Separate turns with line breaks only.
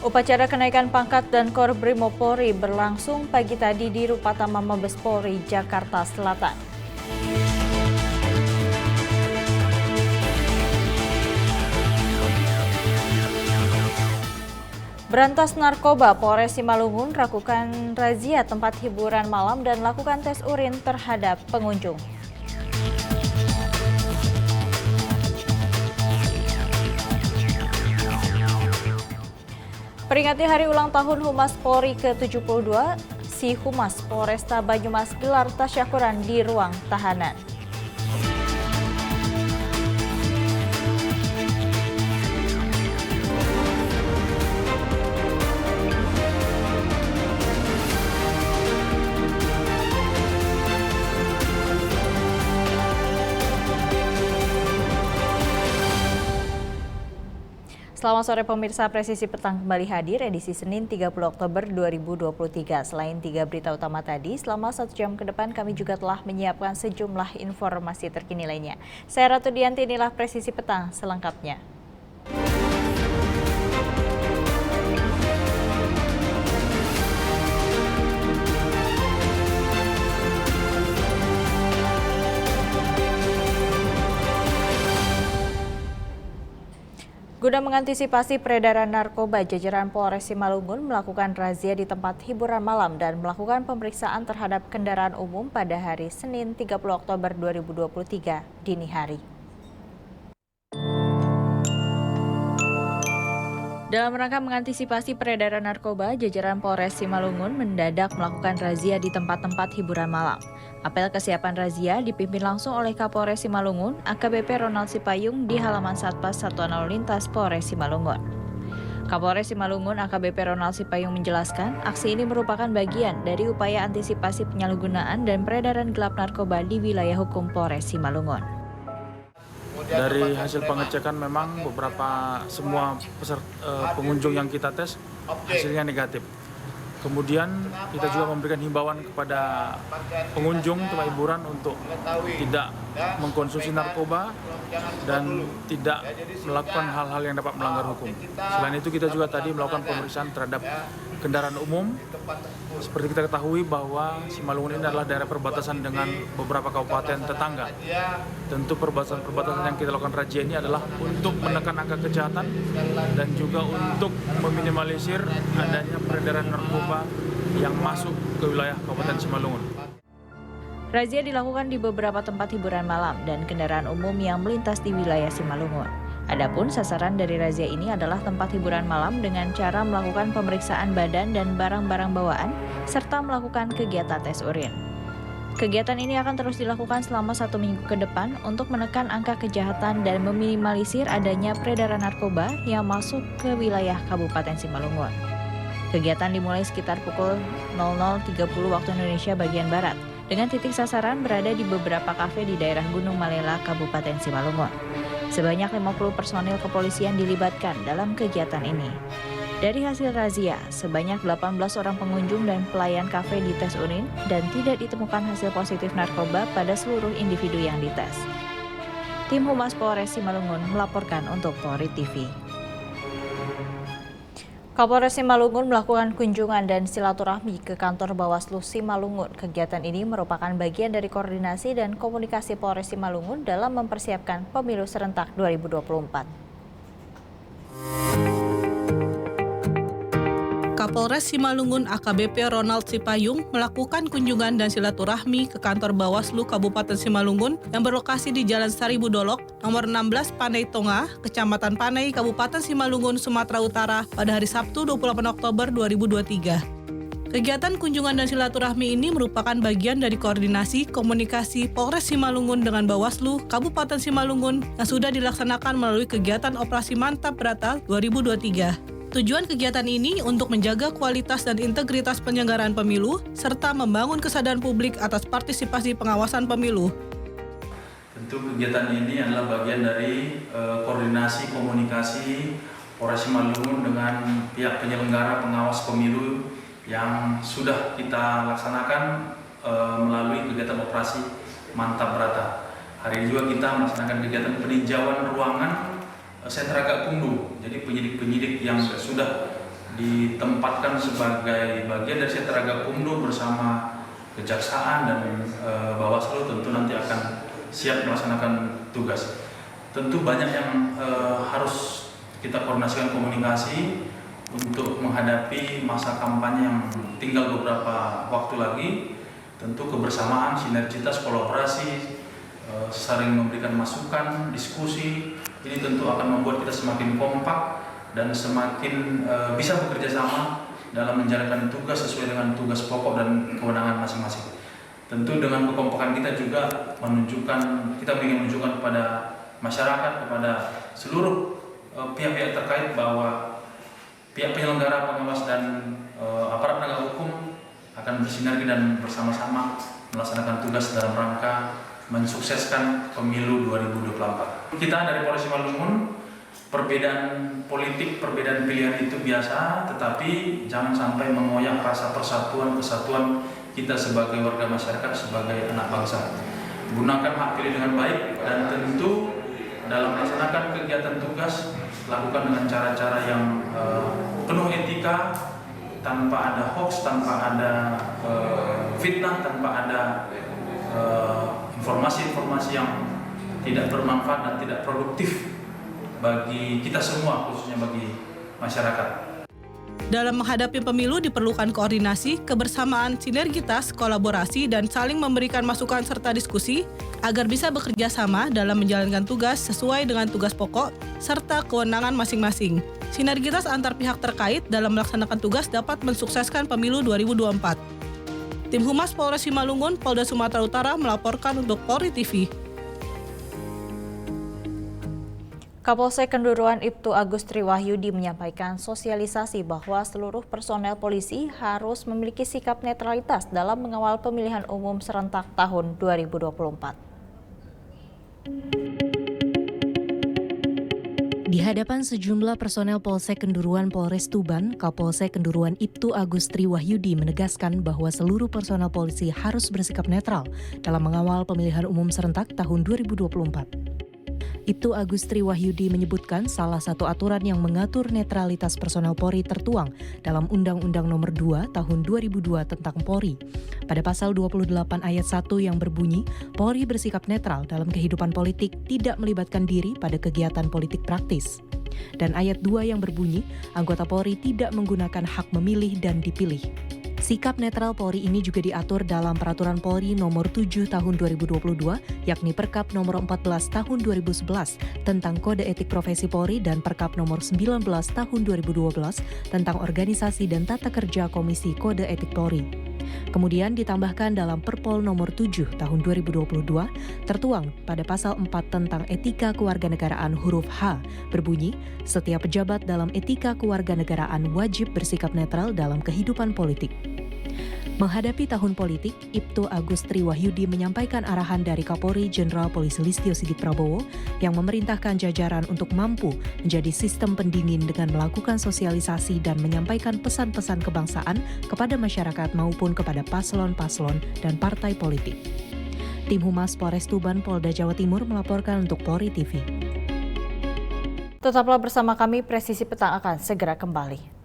Upacara kenaikan pangkat dan Korbrimopolri berlangsung pagi tadi di Rupatama Mabes Polri, Jakarta Selatan. Berantas narkoba, Polres Simalungun melakukan razia tempat hiburan malam dan lakukan tes urin terhadap pengunjung. Peringati hari ulang tahun Humas Polri ke-72, si Humas Polresta Banyumas gelar tasyakuran di ruang tahanan. Selamat sore pemirsa, Presisi Petang kembali hadir edisi Senin 30 Oktober 2023. Selain 3 berita utama tadi, selama 1 jam ke depan kami juga telah menyiapkan sejumlah informasi terkini lainnya. Saya Ratu Dianti, inilah Presisi Petang selengkapnya. Guna mengantisipasi peredaran narkoba, jajaran Polres Simalungun melakukan razia di tempat hiburan malam dan melakukan pemeriksaan terhadap kendaraan umum pada hari Senin 30 Oktober 2023 dini hari. Dalam rangka mengantisipasi peredaran narkoba, jajaran Polres Simalungun mendadak melakukan razia di tempat-tempat hiburan malam. Apel kesiapan razia dipimpin langsung oleh Kapolres Simalungun, AKBP Ronald Sipayung di halaman Satpas Satuan Lalu Lintas Polres Simalungun. Kapolres Simalungun, AKBP Ronald Sipayung menjelaskan, aksi ini merupakan bagian dari upaya antisipasi penyalahgunaan dan peredaran gelap narkoba di wilayah hukum Polres Simalungun.
Dari hasil pengecekan memang semua pengunjung yang kita tes hasilnya negatif. Kemudian kita juga memberikan himbauan kepada pengunjung tempat hiburan untuk tidak mengkonsumsi narkoba dan tidak melakukan hal-hal yang dapat melanggar hukum. Selain itu kita juga tadi melakukan pemeriksaan terhadap kendaraan umum. Seperti kita ketahui bahwa Simalungun ini adalah daerah perbatasan dengan beberapa kabupaten tetangga. Tentu perbatasan yang kita lakukan razia ini adalah untuk menekan angka kejahatan dan juga untuk meminimalisir adanya peredaran narkoba yang masuk ke wilayah Kabupaten Simalungun.
Razia dilakukan di beberapa tempat hiburan malam dan kendaraan umum yang melintas di wilayah Simalungun. Adapun sasaran dari razia ini adalah tempat hiburan malam dengan cara melakukan pemeriksaan badan dan barang-barang bawaan, serta melakukan kegiatan tes urin. Kegiatan ini akan terus dilakukan selama 1 minggu ke depan untuk menekan angka kejahatan dan meminimalisir adanya peredaran narkoba yang masuk ke wilayah Kabupaten Simalungun. Kegiatan dimulai sekitar pukul 00.30 waktu Indonesia bagian Barat, dengan titik sasaran berada di beberapa kafe di daerah Gunung Malela, Kabupaten Simalungun. Sebanyak 50 personil kepolisian dilibatkan dalam kegiatan ini. Dari hasil razia, sebanyak 18 orang pengunjung dan pelayan kafe dites urin dan tidak ditemukan hasil positif narkoba pada seluruh individu yang dites. Tim Humas Polres Simalungun melaporkan untuk Polri TV. Kapolres Simalungun melakukan kunjungan dan silaturahmi ke kantor Bawaslu Simalungun. Kegiatan ini merupakan bagian dari koordinasi dan komunikasi Polres Simalungun dalam mempersiapkan pemilu serentak 2024.
Kapolres Simalungun AKBP Ronald Sipayung melakukan kunjungan dan silaturahmi ke kantor Bawaslu Kabupaten Simalungun yang berlokasi di Jalan Saribudolok, nomor 16 Panai Tonga, Kecamatan Panai, Kabupaten Simalungun, Sumatera Utara pada hari Sabtu 28 Oktober 2023. Kegiatan kunjungan dan silaturahmi ini merupakan bagian dari koordinasi komunikasi Polres Simalungun dengan Bawaslu Kabupaten Simalungun yang sudah dilaksanakan melalui kegiatan Operasi Mantap Berata 2023. Tujuan kegiatan ini untuk menjaga kualitas dan integritas penyelenggaraan pemilu, serta membangun kesadaran publik atas partisipasi pengawasan pemilu.
Tentu kegiatan ini adalah bagian dari koordinasi komunikasi Polres Simalungun dengan pihak penyelenggara pengawas pemilu yang sudah kita laksanakan melalui kegiatan operasi Mantap Berata. Hari ini juga kita melaksanakan kegiatan peninjauan ruangan sentra Gakumdu. Jadi penyidik-penyidik yang sudah ditempatkan sebagai bagian dari sentra Gakumdu bersama Kejaksaan dan Bawaslu tentu nanti akan siap melaksanakan tugas. Tentu banyak yang harus kita koordinasikan komunikasi untuk menghadapi masa kampanye yang tinggal beberapa waktu lagi. Tentu kebersamaan, sinergitas, kolaborasi, saling memberikan masukan, diskusi, ini tentu akan membuat kita semakin kompak dan semakin bisa bekerja sama dalam menjalankan tugas sesuai dengan tugas pokok dan kewenangan masing-masing. Tentu dengan kekompakan kita juga kita ingin menunjukkan kepada masyarakat, kepada seluruh pihak-pihak terkait bahwa pihak penyelenggara, pengawas dan aparat penegak hukum akan bersinergi dan bersama-sama melaksanakan tugas dalam rangka mensukseskan pemilu 2024. Kita dari Polres Simalungun, perbedaan politik, perbedaan pilihan itu biasa, tetapi jangan sampai mengoyak rasa persatuan, kesatuan kita sebagai warga masyarakat, sebagai anak bangsa. Gunakan hak pilih dengan baik dan tentu dalam melaksanakan kegiatan tugas, lakukan dengan cara-cara yang penuh etika, tanpa ada hoax, tanpa ada fitnah, tanpa ada informasi-informasi yang tidak bermanfaat dan tidak produktif bagi kita semua, khususnya bagi masyarakat.
Dalam menghadapi pemilu diperlukan koordinasi, kebersamaan, sinergitas, kolaborasi, dan saling memberikan masukan serta diskusi agar bisa bekerja sama dalam menjalankan tugas sesuai dengan tugas pokok serta kewenangan masing-masing. Sinergitas antar pihak terkait dalam melaksanakan tugas dapat mensukseskan pemilu 2024. Tim Humas Polres Simalungun, Polda Sumatera Utara melaporkan untuk Polri TV.
Kapolsek Kenduruan Ibtu Agus Triwahyudi menyampaikan sosialisasi bahwa seluruh personel polisi harus memiliki sikap netralitas dalam mengawal pemilihan umum serentak tahun 2024.
Di hadapan sejumlah personel Polsek Kenduruan Polres Tuban, Kapolsek Kenduruan Ibtu Agus Triwahyudi menegaskan bahwa seluruh personel polisi harus bersikap netral dalam mengawal pemilihan umum serentak tahun 2024. Ibtu Agus Triwahyudi menyebutkan salah satu aturan yang mengatur netralitas personel Polri tertuang dalam Undang-Undang Nomor 2 Tahun 2002 tentang Polri. Pada pasal 28 ayat 1 yang berbunyi, Polri bersikap netral dalam kehidupan politik, tidak melibatkan diri pada kegiatan politik praktis. Dan ayat 2 yang berbunyi, anggota Polri tidak menggunakan hak memilih dan dipilih. Sikap netral Polri ini juga diatur dalam Peraturan Polri Nomor 7 Tahun 2022, yakni Perkap Nomor 14 Tahun 2011 tentang Kode Etik Profesi Polri dan Perkap Nomor 19 Tahun 2012 tentang Organisasi dan Tata Kerja Komisi Kode Etik Polri. Kemudian ditambahkan dalam Perpol Nomor 7 Tahun 2022 tertuang pada Pasal 4 tentang Etika Kewarganegaraan huruf H berbunyi, setiap pejabat dalam etika kewarganegaraan wajib bersikap netral dalam kehidupan politik. Menghadapi tahun politik, Ibtu Agus Triwahyudi menyampaikan arahan dari Kapolri Jenderal Polisi Listio Sigit Prabowo yang memerintahkan jajaran untuk mampu menjadi sistem pendingin dengan melakukan sosialisasi dan menyampaikan pesan-pesan kebangsaan kepada masyarakat maupun kepada paslon-paslon dan partai politik. Tim Humas Polres Tuban Polda Jawa Timur melaporkan untuk Polri TV.
Tetaplah bersama kami, Presisi Petang akan segera kembali.